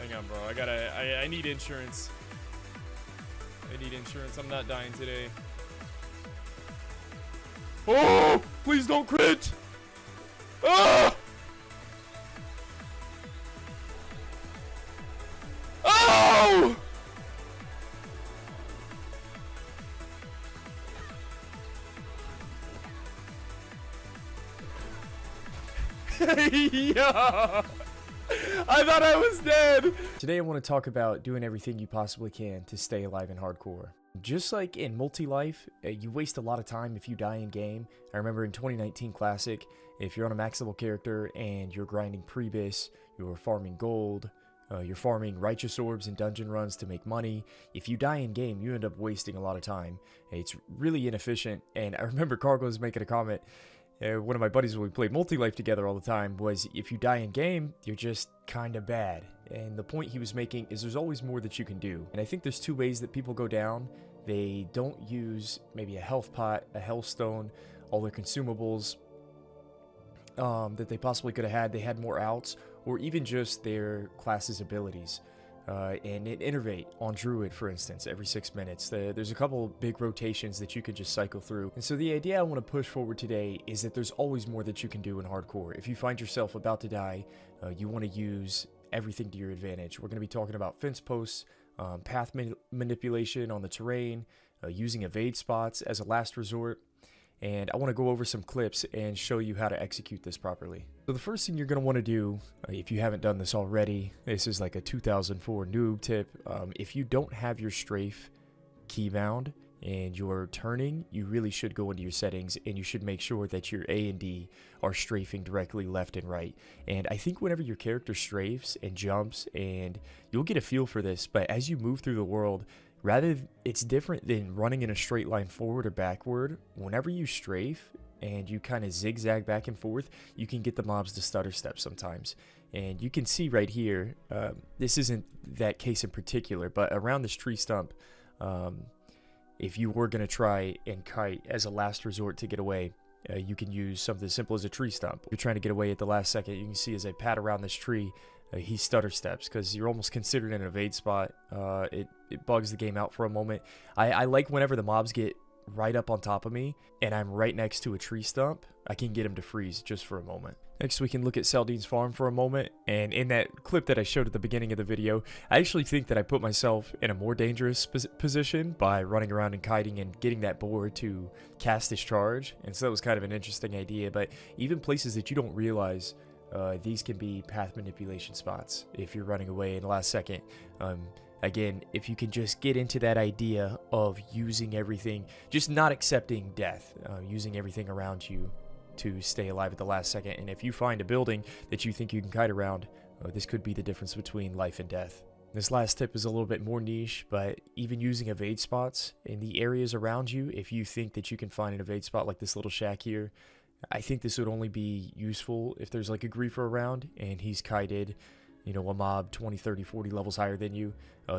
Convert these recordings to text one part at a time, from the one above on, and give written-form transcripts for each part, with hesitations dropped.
Hang on, bro. I need insurance. I need insurance. I'm not dying today. Oh! Please don't crit! Ah! Oh! Yeah! I thought I was dead! Today I want to talk about doing everything you possibly can to stay alive in hardcore. Just like in multi-life, you waste a lot of time if you die in game. I remember in 2019 Classic, if you're on a max level character and you're grinding Prebis, you're farming gold, you're farming righteous orbs and dungeon runs to make money. If you die in game, you end up wasting a lot of time. It's really inefficient, and I remember Cargo was making a comment. One of my buddies when we played multi-life together all the time was if you die in game, you're just kind of bad. And the point he was making is there's always more that you can do. And I think there's two ways that people go down. They don't use maybe a health pot, a hellstone, all their consumables that they possibly could have had. They had more outs, or even just their class's abilities. And innervate on Druid, for instance, every 6 minutes. There's a couple big rotations that you could just cycle through. And so the idea I want to push forward today is that there's always more that you can do in hardcore. If you find yourself about to die, you want to use everything to your advantage. We're going to be talking about fence posts, path manipulation on the terrain, using evade spots as a last resort. And I want to go over some clips and show you how to execute this properly. So the first thing you're going to want to do, if you haven't done this already, this is like a 2004 noob tip. If you don't have your strafe keybound and you're turning, you really should go into your settings and you should make sure that your A and D are strafing directly left and right. And I think whenever your character strafes and jumps, and you'll get a feel for this, but as you move through the world, it's different than running in a straight line forward or backward. Whenever you strafe and you kind of zigzag back and forth, you can get the mobs to stutter step sometimes. And you can see right here, this isn't that case in particular, but around this tree stump, if you were going to try and kite as a last resort to get away, you can use something as simple as a tree stump. If you're trying to get away at the last second, you can see as I pat around this tree, he stutter steps because you're almost considered an evade spot. It bugs the game out for a moment. I like whenever the mobs get right up on top of me and I'm right next to a tree stump, I can get him to freeze just for a moment. Next, we can look at Saldine's farm for a moment. And in that clip that I showed at the beginning of the video, I actually think that I put myself in a more dangerous position by running around and kiting and getting that boar to cast his charge. And so that was kind of an interesting idea. But even places that you don't realize, these can be path manipulation spots if you're running away in the last second. Again, if you can just get into that idea of using everything, just not accepting death, using everything around you to stay alive at the last second. And if you find a building that you think you can kite around, this could be the difference between life and death. This last tip is a little bit more niche, but even using evade spots in the areas around you, if you think that you can find an evade spot like this little shack here, I think this would only be useful if there's like a griefer around and he's kited, you know, a mob 20, 30, 40 levels higher than you.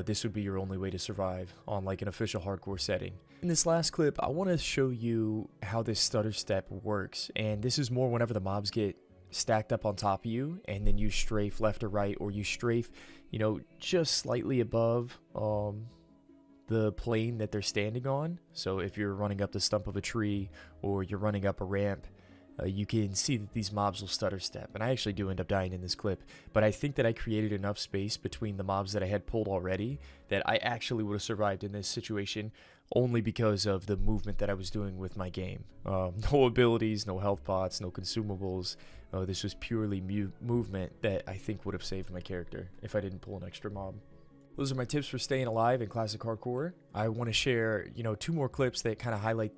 This would be your only way to survive on like an official hardcore setting. In this last clip, I want to show you how this stutter step works. And this is more whenever the mobs get stacked up on top of you and then you strafe left or right, or you strafe, you know, just slightly above the plane that they're standing on. So if you're running up the stump of a tree or you're running up a ramp, you can see that these mobs will stutter step, and I actually do end up dying in this clip, but I think that I created enough space between the mobs that I had pulled already that I actually would have survived in this situation only because of the movement that I was doing with my game. No abilities, no health pots, no consumables. This was purely movement that I think would have saved my character if I didn't pull an extra mob. Those are my tips for staying alive in classic hardcore. I want to share, you know, 2 more clips that kind of highlight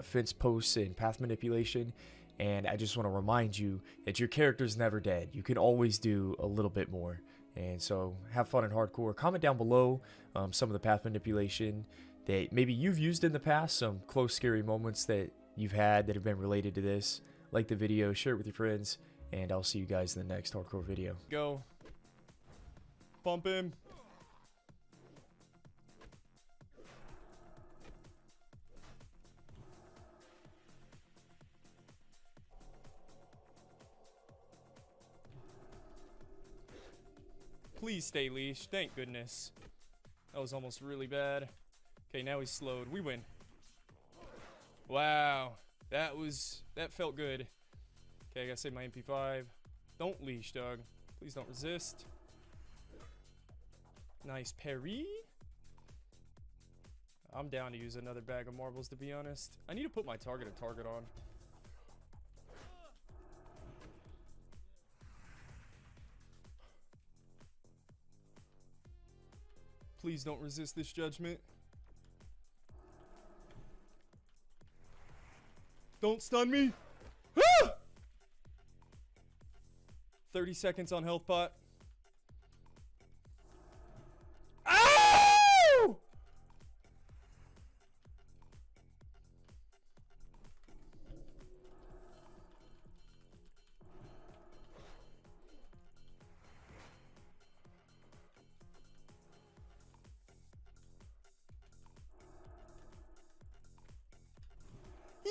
fence posts and path manipulation. And I just want to remind you that your character's never dead. You can always do a little bit more. And so have fun in hardcore. Comment down below some of the path manipulation that maybe you've used in the past, some close, scary moments that you've had that have been related to this. Like the video, share it with your friends, and I'll see you guys in the next hardcore video. Go. Bump him. Please stay leashed. Thank goodness. That was almost really bad. Okay, now he's slowed. We win. Wow. That felt good. Okay, I gotta save my MP5. Don't leash, dog. Please don't resist. Nice parry. I'm down to use another bag of marbles, to be honest. I need to put my target on. Please don't resist this judgment. Don't stun me. Ah! 30 seconds on health pot. Ow!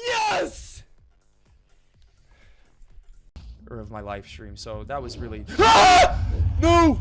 Yes! Or of my live stream, so that was really. Ah! No!